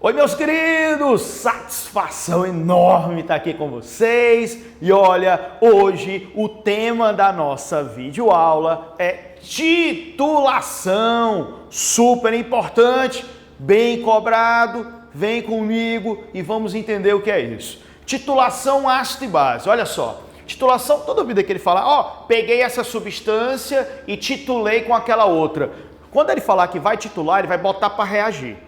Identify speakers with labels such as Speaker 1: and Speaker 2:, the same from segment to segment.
Speaker 1: Oi, meus queridos! Satisfação enorme estar aqui com vocês. E olha, hoje o tema da nossa videoaula é titulação. Super importante, bem cobrado. Vem comigo e vamos entender o que é isso. Titulação ácido e base. Olha só, titulação, toda vida que ele fala, peguei essa substância e titulei com aquela outra. Quando ele falar que vai titular, ele vai botar para reagir.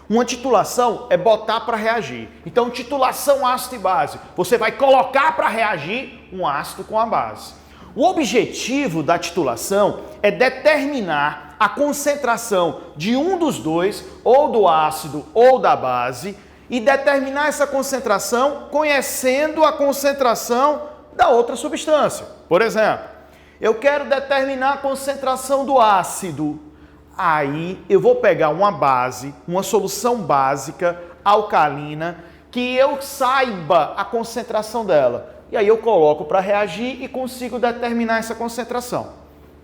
Speaker 1: Uma titulação é botar para reagir. Então, titulação ácido e base. Você vai colocar para reagir um ácido com a base. O objetivo da titulação é determinar a concentração de um dos dois, ou do ácido ou da base, e determinar essa concentração conhecendo a concentração da outra substância. Por exemplo, eu quero determinar a concentração do ácido. Aí eu vou pegar uma base, uma solução básica alcalina, que eu saiba a concentração dela. E aí eu coloco para reagir e consigo determinar essa concentração.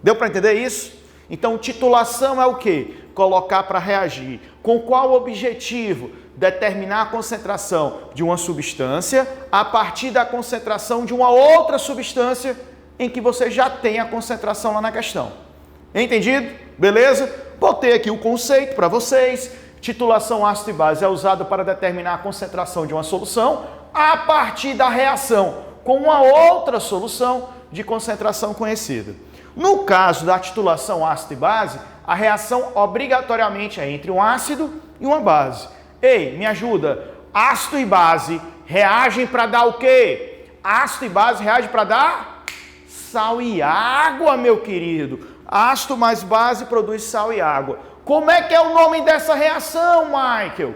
Speaker 1: Deu para entender isso? Então, titulação é o quê? Colocar para reagir. Com qual objetivo? Determinar a concentração de uma substância a partir da concentração de uma outra substância em que você já tem a concentração lá na questão. Entendido? Beleza? Botei aqui o conceito para vocês. Titulação ácido e base é usado para determinar a concentração de uma solução a partir da reação com uma outra solução de concentração conhecida. No caso da titulação ácido e base, a reação obrigatoriamente é entre um ácido e uma base. Ei, me ajuda. Ácido e base reagem para dar o quê? Ácido e base reagem para dar sal e água, meu querido. Ácido mais base produz sal e água. Como é que é o nome dessa reação, Michael?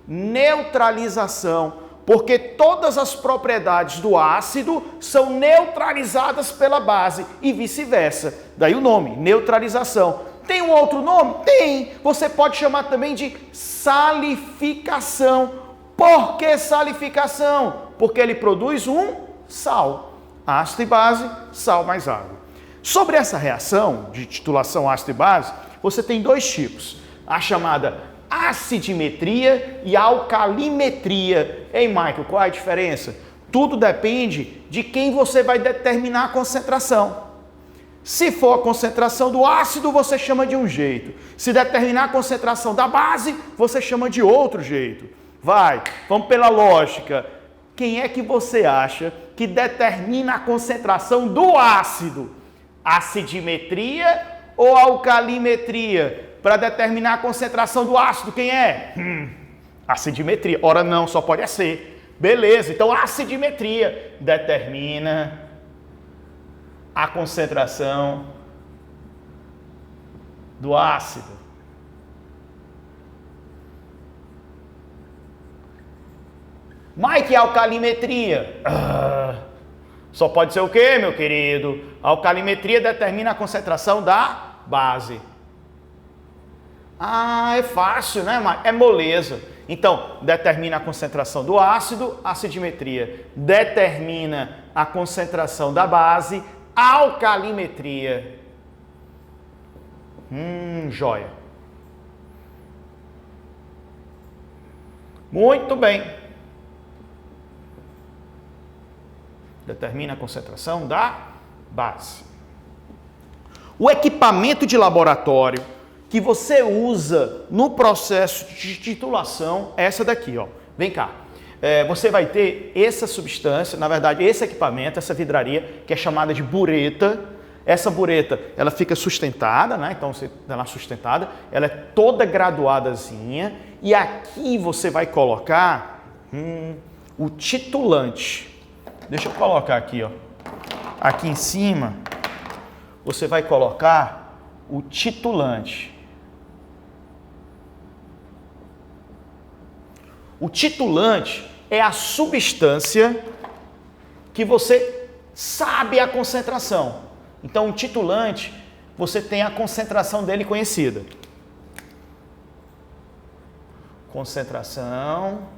Speaker 1: Neutralização, porque todas as propriedades do ácido são neutralizadas pela base e vice-versa. Daí o nome, neutralização. Tem um outro nome? Tem. Você pode chamar também de salificação. Por que salificação? Porque ele produz um sal. Ácido e base, sal mais água. Sobre essa reação de titulação ácido e base, você tem dois tipos. A chamada acidimetria e alcalimetria. Ei, Michael, qual é a diferença? Tudo depende de quem você vai determinar a concentração. Se for a concentração do ácido, você chama de um jeito. Se determinar a concentração da base, você chama de outro jeito. Vamos pela lógica. Quem é que você acha que determina a concentração do ácido? Acidimetria ou alcalimetria? Para determinar a concentração do ácido, quem é? Acidimetria. Ora não, só pode ser. Beleza, então acidimetria determina a concentração do ácido. Mike, alcalimetria? Só pode ser o quê, meu querido? A alcalimetria determina a concentração da base. É fácil, né? É moleza. Então, determina a concentração do ácido, acidimetria. Determina a concentração da base, alcalimetria. Joia. Muito bem. Determina a concentração da base. O equipamento de laboratório que você usa no processo de titulação é essa daqui, ó. Vem cá. Você vai ter essa substância, na verdade, esse equipamento, essa vidraria, que é chamada de bureta. Essa bureta, ela fica sustentada, né? Então, ela é sustentada, ela é toda graduadazinha. E aqui você vai colocar o titulante. Deixa eu colocar aqui, ó. Aqui em cima, você vai colocar o titulante. O titulante é a substância que você sabe a concentração. Então, o titulante, você tem a concentração dele conhecida. Concentração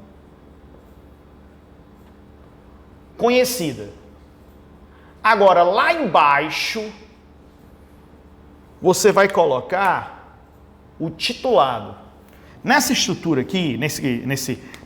Speaker 1: conhecida. Agora, lá embaixo, você vai colocar o titulado. Nessa estrutura aqui,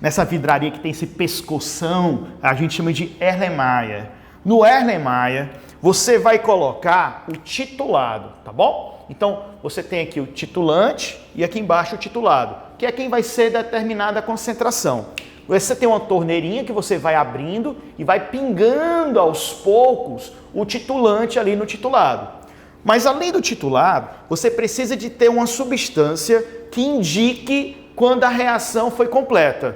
Speaker 1: nessa vidraria que tem esse pescoção, a gente chama de Erlenmeyer. No Erlenmeyer, você vai colocar o titulado, tá bom? Então, você tem aqui o titulante e aqui embaixo o titulado, que é quem vai ser determinada a concentração. Você tem uma torneirinha que você vai abrindo e vai pingando aos poucos o titulante ali no titulado. Mas além do titulado, você precisa de ter uma substância que indique quando a reação foi completa.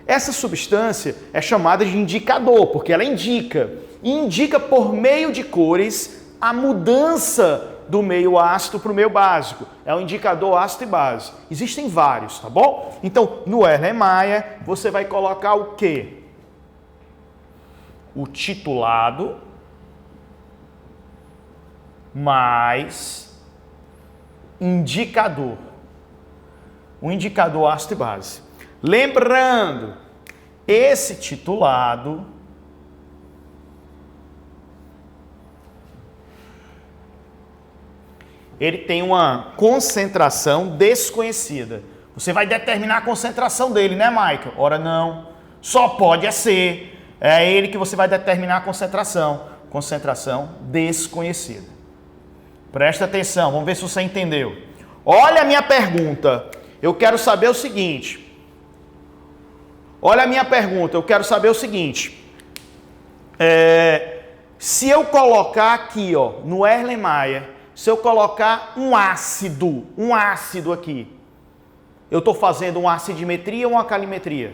Speaker 1: Essa substância é chamada de indicador, porque ela indica por meio de cores a mudança do meio ácido para o meio básico. É o indicador ácido e base. Existem vários, tá bom? Então, no Erlenmeyer, você vai colocar o quê? O titulado mais indicador. O indicador ácido e base. Lembrando, esse titulado ele tem uma concentração desconhecida. Você vai determinar a concentração dele, né, Michael? Ora não. Só pode ser. É ele que você vai determinar a concentração. Concentração desconhecida. Presta atenção, vamos ver se você entendeu. Olha a minha pergunta. Eu quero saber o seguinte. Olha a minha pergunta. Eu quero saber o seguinte. Se eu colocar aqui, ó, no Erlenmeyer, se eu colocar um ácido aqui, eu estou fazendo uma acidimetria ou uma alcalimetria?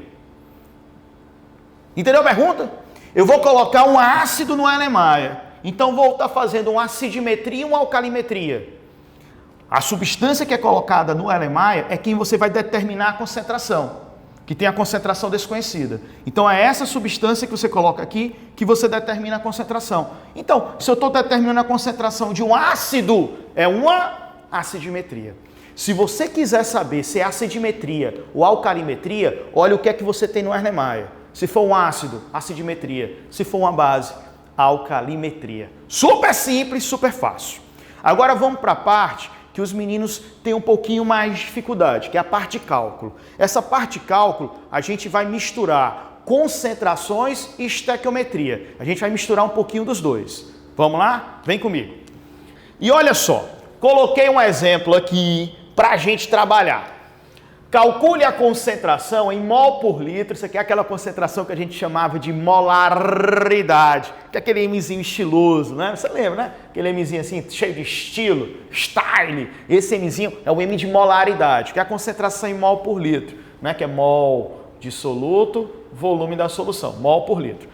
Speaker 1: Entendeu a pergunta? Eu vou colocar um ácido no Erlenmeyer, então vou estar fazendo uma acidimetria e uma alcalimetria. A substância que é colocada no Erlenmeyer é quem você vai determinar a concentração, que tem a concentração desconhecida. Então é essa substância que você coloca aqui que você determina a concentração. Então, se eu estou determinando a concentração de um ácido, é uma acidimetria. Se você quiser saber se é acidimetria ou alcalimetria, olha o que é que você tem no Erlenmeyer. Se for um ácido, acidimetria. Se for uma base, alcalimetria. Super simples, super fácil. Agora vamos para a parte que os meninos têm um pouquinho mais de dificuldade, que é a parte de cálculo. Essa parte de cálculo, a gente vai misturar concentrações e estequiometria. A gente vai misturar um pouquinho dos dois. Vamos lá? Vem comigo. E olha só, coloquei um exemplo aqui para a gente trabalhar. Calcule a concentração em mol por litro. Isso aqui é aquela concentração que a gente chamava de molaridade, que é aquele Mzinho estiloso, né? Você lembra, né? Aquele Mzinho assim, cheio de estilo, style. Esse Mzinho é o M de molaridade, que é a concentração em mol por litro, né? Que é mol dissoluto, volume da solução, mol por litro.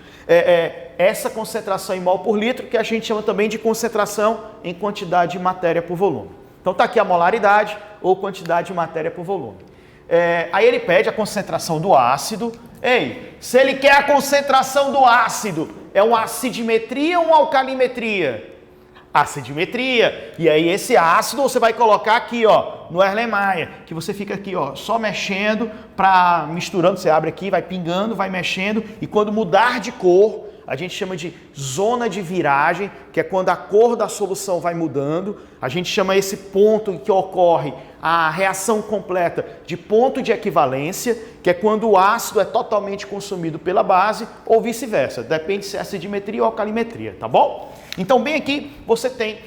Speaker 1: Essa concentração em mol por litro que a gente chama também de concentração em quantidade de matéria por volume. Então tá aqui a molaridade ou quantidade de matéria por volume. Aí ele pede a concentração do ácido. Ei, se ele quer a concentração do ácido, é uma acidimetria ou uma alcalimetria? Acidimetria. E aí esse ácido você vai colocar aqui, ó, no Erlenmeyer, que você fica aqui, ó, só mexendo, misturando, você abre aqui, vai pingando, vai mexendo, e quando mudar de cor, a gente chama de zona de viragem, que é quando a cor da solução vai mudando. A gente chama esse ponto em que ocorre a reação completa de ponto de equivalência, que é quando o ácido é totalmente consumido pela base ou vice-versa. Depende se é acidimetria ou alcalimetria, tá bom? Então, bem aqui, você tem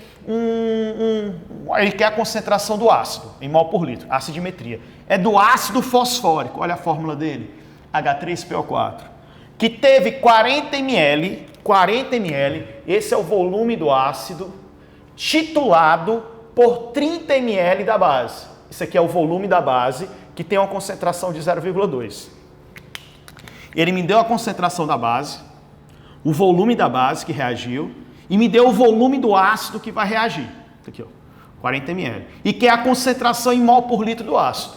Speaker 1: ele quer a concentração do ácido em mol por litro, acidimetria. É do ácido fosfórico, olha a fórmula dele, H3PO4. Que teve 40 ml, esse é o volume do ácido, titulado por 30 ml da base. Esse aqui é o volume da base, que tem uma concentração de 0,2. Ele me deu a concentração da base, o volume da base que reagiu, e me deu o volume do ácido que vai reagir. Aqui, ó, 40 ml. E que é a concentração em mol por litro do ácido.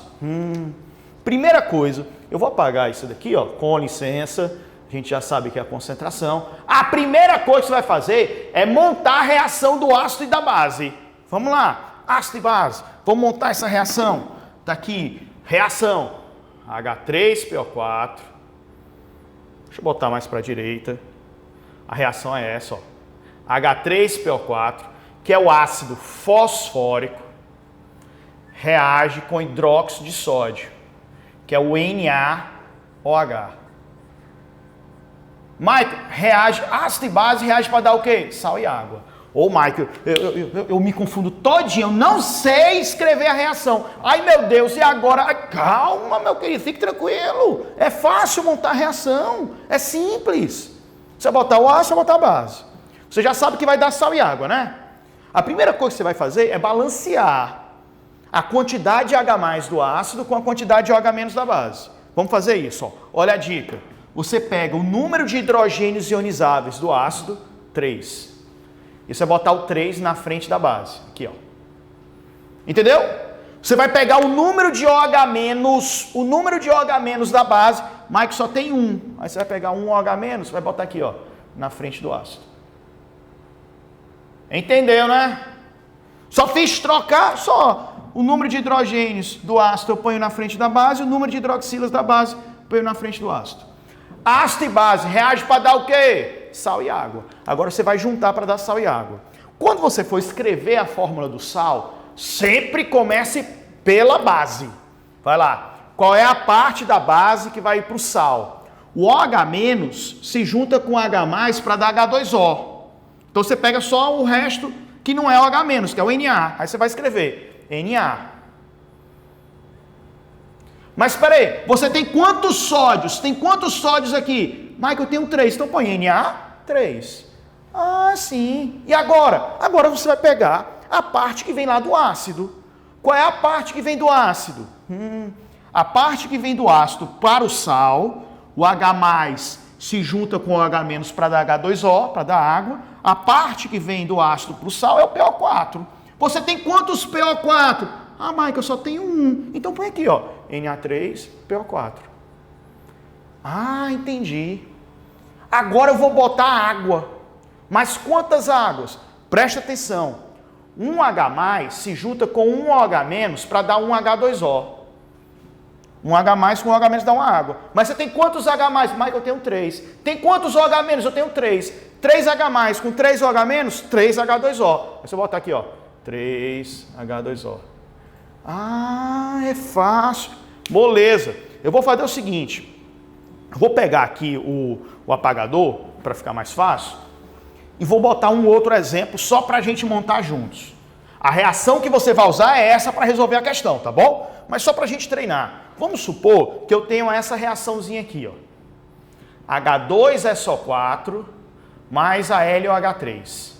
Speaker 1: Primeira coisa, eu vou apagar isso daqui, ó, com licença. A gente já sabe que é a concentração. A primeira coisa que você vai fazer é montar a reação do ácido e da base. Vamos lá, ácido e base. Vamos montar essa reação. Está aqui, reação. H3PO4. Deixa eu botar mais para a direita. A reação é essa, ó. H3PO4, que é o ácido fosfórico, reage com hidróxido de sódio. que é o NaOH. Michael, reage, ácido e base reage para dar o quê? Sal e água. Ô, Michael, eu me confundo todinho, eu não sei escrever a reação. Ai, meu Deus, e agora? Ai, calma, meu querido, fique tranquilo. É fácil montar a reação, é simples. Você botar o ácido, você botar a base. Você já sabe que vai dar sal e água, né? A primeira coisa que você vai fazer é balancear a quantidade de H+ do ácido com a quantidade de OH- da base. Vamos fazer isso, ó. Olha a dica. Você pega o número de hidrogênios ionizáveis do ácido, 3. E você vai botar o 3 na frente da base. Aqui, ó. Entendeu? Você vai pegar o número de OH- da base. Mike só tem 1. Aí você vai pegar um OH-, vai botar aqui, ó, na frente do ácido. Entendeu, né? Só fiz trocar, só. O número de hidrogênios do ácido eu ponho na frente da base, o número de hidroxilas da base eu ponho na frente do ácido. Ácido e base reage para dar o quê? Sal e água. Agora você vai juntar para dar sal e água. Quando você for escrever a fórmula do sal, sempre comece pela base. Vai lá. Qual é a parte da base que vai para o sal? O OH- se junta com H+ para dar H2O. Então você pega só o resto que não é OH-, que é o Na. Aí você vai escrever Na. Mas espera aí, você tem quantos sódios? Tem quantos sódios aqui? Michael, eu tenho 3, então põe Na, 3. Ah, sim. E agora? Agora você vai pegar a parte que vem lá do ácido. Qual é a parte que vem do ácido? A parte que vem do ácido para o sal, o H+ se junta com o OH- para dar H2O, para dar água. A parte que vem do ácido para o sal é o PO4. Você tem quantos PO4? Ah, Michael, eu só tenho 1. Então põe aqui, ó, Na3, PO4. Ah, entendi. Agora eu vou botar água. Mas quantas águas? Presta atenção. Um H+ se junta com um OH- para dar um H2O. Um H+ com um OH- dá uma água. Mas você tem quantos H+? Michael, eu tenho 3. Tem quantos OH-? Eu tenho 3. 3 H+ com 3 OH-, 3 H2O. Aí você botar aqui, ó, 3 H2O. Ah, é fácil. Moleza. Eu vou fazer o seguinte. Eu vou pegar aqui o apagador, para ficar mais fácil, e vou botar um outro exemplo só para a gente montar juntos. A reação que você vai usar é essa para resolver a questão, tá bom? Mas só para a gente treinar. Vamos supor que eu tenho essa reaçãozinha aqui, ó. H2SO4 mais AlOH3,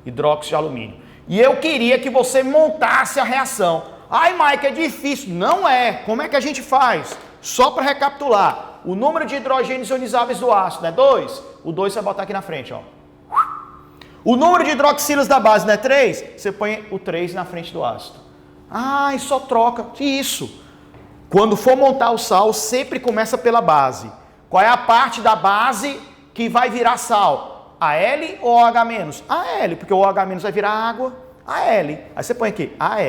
Speaker 1: hidróxido de alumínio. E eu queria que você montasse a reação. Ai, Mike, é difícil. Não é. Como é que a gente faz? Só para recapitular. O número de hidrogênios ionizáveis do ácido, né? 2. O 2 você vai botar aqui na frente, ó. O número de hidroxilas da base, né? 3. Você põe o 3 na frente do ácido. Ah, e só troca. Isso. Quando for montar o sal, sempre começa pela base. Qual é a parte da base que vai virar sal? Al ou OH-? Al, porque o OH- vai virar água. Al. Aí você põe aqui, Al.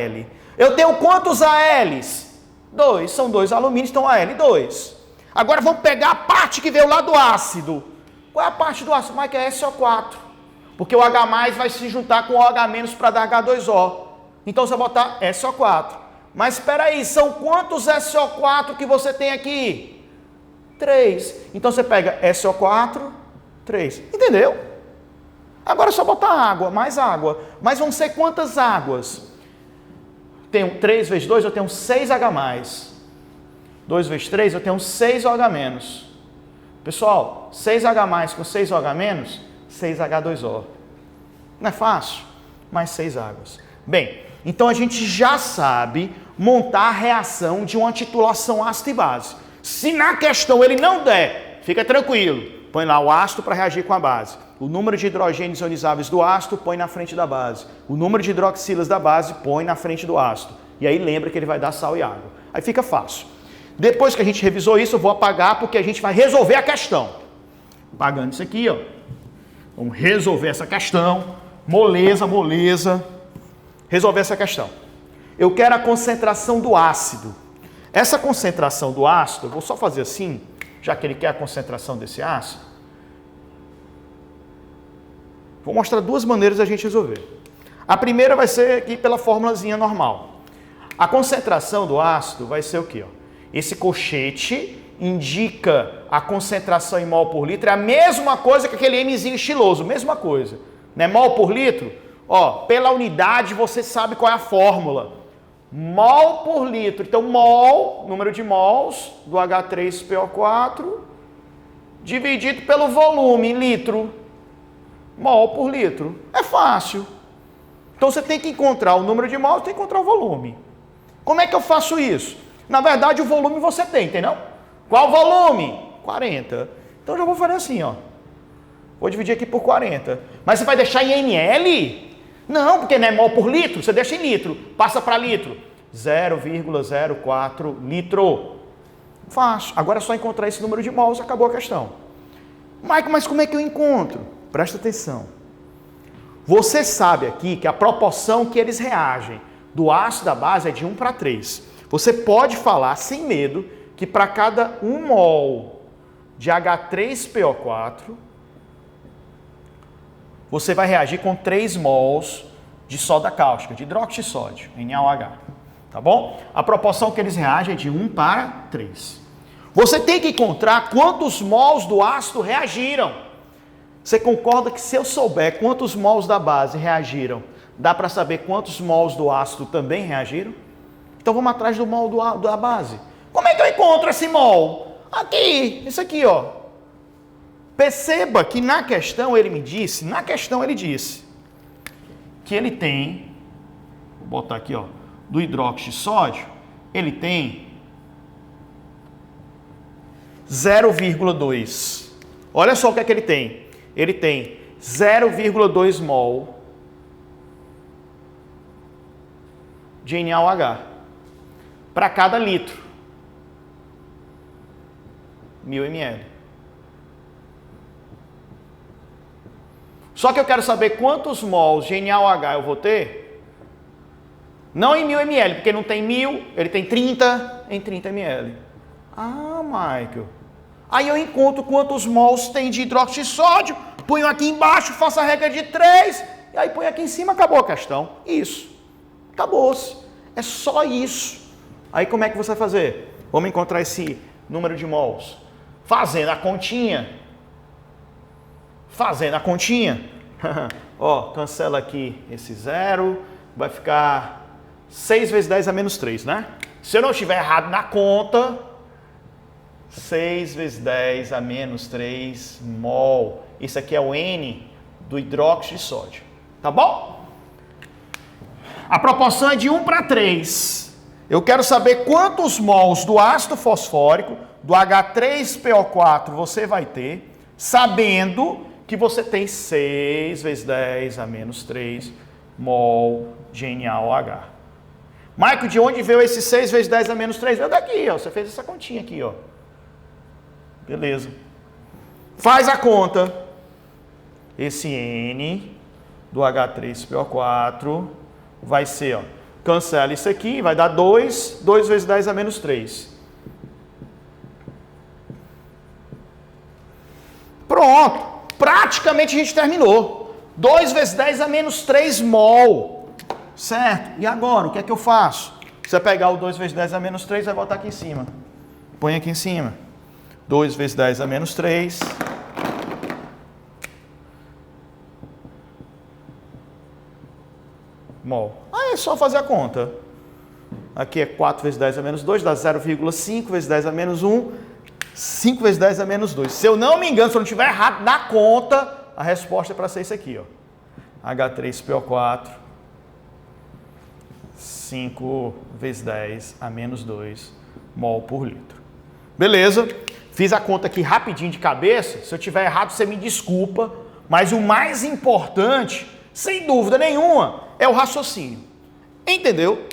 Speaker 1: Eu tenho quantos Als? 2. São 2 alumínios, então Al2. Agora vamos pegar a parte que veio lá do ácido. Qual é a parte do ácido? Mike, é SO4. Porque o H+ vai se juntar com o OH- para dar H2O. Então você vai botar SO4. Mas espera aí, são quantos SO4 que você tem aqui? 3. Então você pega SO4, 3. Entendeu? Agora é só botar água, mais água. Mas vão ser quantas águas? Tenho 3 vezes 2, eu tenho 6 H+. 2 vezes 3, eu tenho 6 OH-. Pessoal, 6 H+ com 6 OH-, 6 H2O. Não é fácil? Mais 6 águas. Bem, então a gente já sabe montar a reação de uma titulação ácido e base. Se na questão ele não der, fica tranquilo. Põe lá o ácido para reagir com a base. O número de hidrogênios ionizáveis do ácido põe na frente da base. O número de hidroxilas da base põe na frente do ácido. E aí lembra que ele vai dar sal e água. Aí fica fácil. Depois que a gente revisou isso, eu vou apagar porque a gente vai resolver a questão. Apagando isso aqui, ó. Vamos resolver essa questão. Moleza, moleza. Resolver essa questão. Eu quero a concentração do ácido. Essa concentração do ácido, eu vou só fazer assim, já que ele quer a concentração desse ácido. Vou mostrar duas maneiras de a gente resolver. A primeira vai ser aqui pela formulazinha normal. A concentração do ácido vai ser o quê? Ó? Esse colchete indica a concentração em mol por litro, é a mesma coisa que aquele Mzinho estiloso, mesma coisa. Né? Mol por litro, ó, pela unidade você sabe qual é a fórmula. Mol por litro, então mol, número de mols do H3PO4, dividido pelo volume em litro. Mol por litro, é fácil. Então você tem que encontrar o número de mols, tem que encontrar o volume. Como é que eu faço isso? Na verdade o volume você tem, entendeu? Qual volume? 40. Então eu já vou fazer assim, ó. Vou dividir aqui por 40. Mas você vai deixar em ml? Não, porque não é mol por litro, você deixa em litro. Passa para litro. 0,04 litro. Fácil. Agora é só encontrar esse número de mols, acabou a questão. Michael, mas como é que eu encontro? Presta atenção. Você sabe aqui que a proporção que eles reagem do ácido da base é de 1 para 3. Você pode falar sem medo que para cada 1 mol de H3PO4, você vai reagir com 3 mols de soda cáustica, de hidróxido de sódio, NaOH. Tá bom? A proporção que eles reagem é de 1 para 3. Você tem que encontrar quantos mols do ácido reagiram. Você concorda que se eu souber quantos mols da base reagiram, dá para saber quantos mols do ácido também reagiram? Então vamos atrás do mol da base. Como é que eu encontro esse mol? Aqui, isso aqui, ó. Perceba que na questão ele disse que ele tem, vou botar aqui, ó, do hidróxido de sódio, ele tem 0,2. Olha só o que é que ele tem. Ele tem 0,2 mol de NaOH para cada litro. 1000 ml. Só que eu quero saber quantos mols de NaOH eu vou ter. Não em 1000 ml, porque não tem 1000, ele tem 30 em 30 ml. Ah, Michael. Aí eu encontro quantos mols tem de hidróxido de sódio, ponho aqui embaixo, faço a regra de 3, e aí ponho aqui em cima, acabou a questão. Isso. Acabou-se. É só isso. Aí como é que você vai fazer? Vamos encontrar esse número de mols. Fazendo a continha. Ó, cancela aqui esse 0, vai ficar 6 vezes 10 a menos 3, né? Se eu não estiver errado na conta, 6 vezes 10 a menos 3 mol. Isso aqui é o N do hidróxido de sódio. Tá bom? A proporção é de 1 para 3. Eu quero saber quantos mols do ácido fosfórico, do H3PO4, você vai ter, sabendo que você tem 6 vezes 10 a menos 3 mol de NaOH. Michael, de onde veio esse 6 vezes 10 a menos 3? Veio daqui, ó. Você fez essa continha aqui, ó. Beleza. Faz a conta. Esse N do H3PO4 vai ser, ó, cancela isso aqui, vai dar 2, 2 vezes 10 a menos 3. Pronto. Praticamente a gente terminou. 2 vezes 10 a menos 3 mol. Certo? E agora, o que é que eu faço? Você vai pegar o 2 vezes 10 a menos 3 e vai botar aqui em cima. Põe aqui em cima. 2 vezes 10 a menos 3. Mol. Aí é só fazer a conta. Aqui é 4 vezes 10 a menos 2, dá 0,5 vezes 10 a menos 1, 5 vezes 10 a menos 2. Se eu não me engano, se eu não estiver errado na conta, a resposta é para ser isso aqui, ó. H3PO4, 5 vezes 10 a menos 2 mol por litro. Beleza? Fiz a conta aqui rapidinho de cabeça. Se eu estiver errado, você me desculpa. Mas o mais importante, sem dúvida nenhuma, é o raciocínio. Entendeu?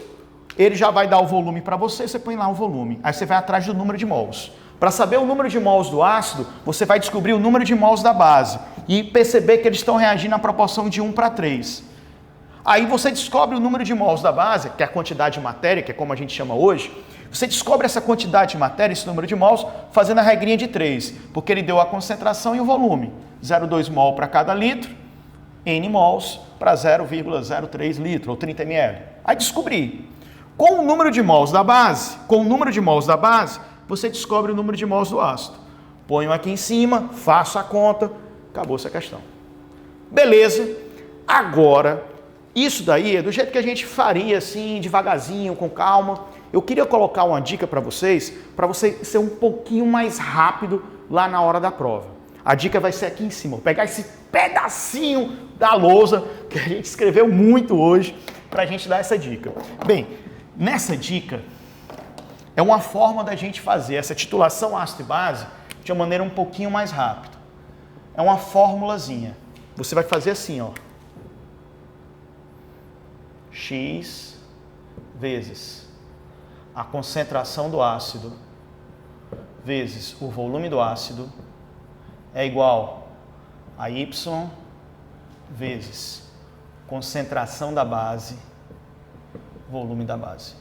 Speaker 1: Ele já vai dar o volume para você, você põe lá o volume. Aí você vai atrás do número de mols. Para saber o número de mols do ácido, você vai descobrir o número de mols da base. E perceber que eles estão reagindo na proporção de 1 para 3. Aí você descobre o número de mols da base, que é a quantidade de matéria, que é como a gente chama hoje. Você descobre essa quantidade de matéria, esse número de mols, fazendo a regrinha de 3, porque ele deu a concentração e o volume. 0,2 mol para cada litro, N mols para 0,03 litro, ou 30 ml. Aí descobri. Com o número de mols da base, você descobre o número de mols do ácido. Ponho aqui em cima, faço a conta, acabou essa questão. Beleza. Agora, isso daí é do jeito que a gente faria, assim, devagarzinho, com calma. Eu queria colocar uma dica para você ser um pouquinho mais rápido lá na hora da prova. A dica vai ser aqui em cima. Vou pegar esse pedacinho da lousa que a gente escreveu muito hoje para a gente dar essa dica. Bem, nessa dica é uma forma da gente fazer essa titulação ácido e base de uma maneira um pouquinho mais rápida. É uma formulazinha. Você vai fazer assim, ó. X vezes a concentração do ácido vezes o volume do ácido é igual a Y vezes concentração da base, volume da base.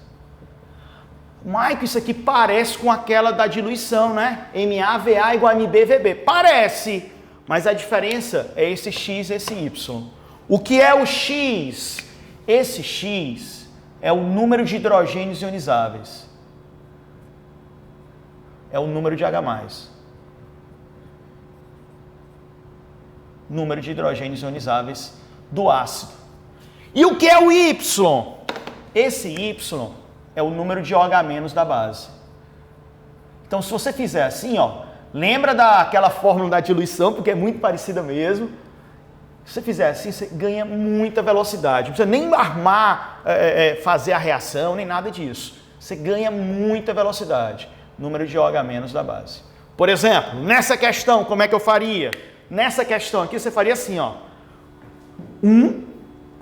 Speaker 1: Maico, isso aqui parece com aquela da diluição, né? MaVa igual a MbVb. Parece, mas a diferença é esse X e esse Y. O que é o X? Esse X é o número de hidrogênios ionizáveis. É o número de H+. Número de hidrogênios ionizáveis do ácido. E o que é o Y? Esse Y é o número de OH- da base. Então, se você fizer assim, ó, lembra daquela fórmula da diluição, porque é muito parecida mesmo. Se você fizer assim, você ganha muita velocidade. Não precisa nem armar, fazer a reação, nem nada disso. Você ganha muita velocidade. Número de OH- da base. Por exemplo, nessa questão, como é que eu faria? Nessa questão aqui, você faria assim, ó.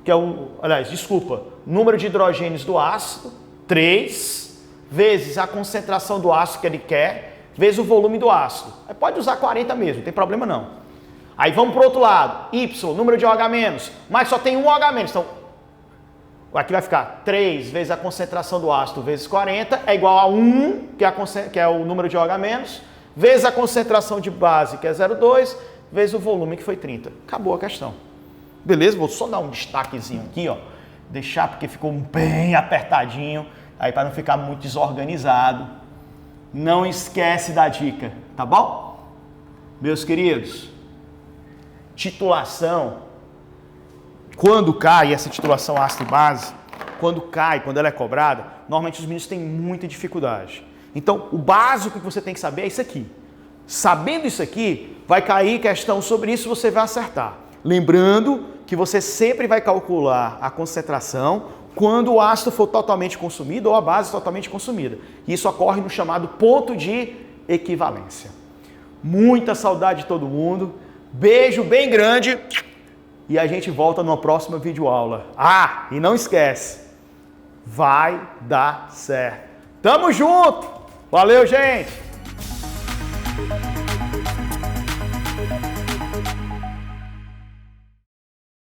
Speaker 1: Que é o... Aliás, desculpa. Número de hidrogênios do ácido, 3, vezes a concentração do ácido que ele quer, vezes o volume do ácido. Aí pode usar 40 mesmo, não tem problema não. Aí vamos para o outro lado. Y, número de OH-, mas só tem um OH-. Então, aqui vai ficar 3 vezes a concentração do ácido vezes 40 é igual a 1, que é o número de OH-, vezes a concentração de base, que é 0,2, vezes o volume, que foi 30. Acabou a questão. Beleza? Vou só dar um destaquezinho aqui, ó. Deixar porque ficou bem apertadinho, aí para não ficar muito desorganizado. Não esquece da dica, tá bom? Meus queridos, titulação, quando cai essa titulação ácido e base, quando ela é cobrada, normalmente os meninos têm muita dificuldade. Então, o básico que você tem que saber é isso aqui. Sabendo isso aqui, vai cair questão sobre isso, você vai acertar. Lembrando que você sempre vai calcular a concentração quando o ácido for totalmente consumido ou a base totalmente consumida. Isso ocorre no chamado ponto de equivalência. Muita saudade de todo mundo. Beijo bem grande e a gente volta numa próxima videoaula. Ah, e não esquece, vai dar certo. Tamo junto! Valeu, gente!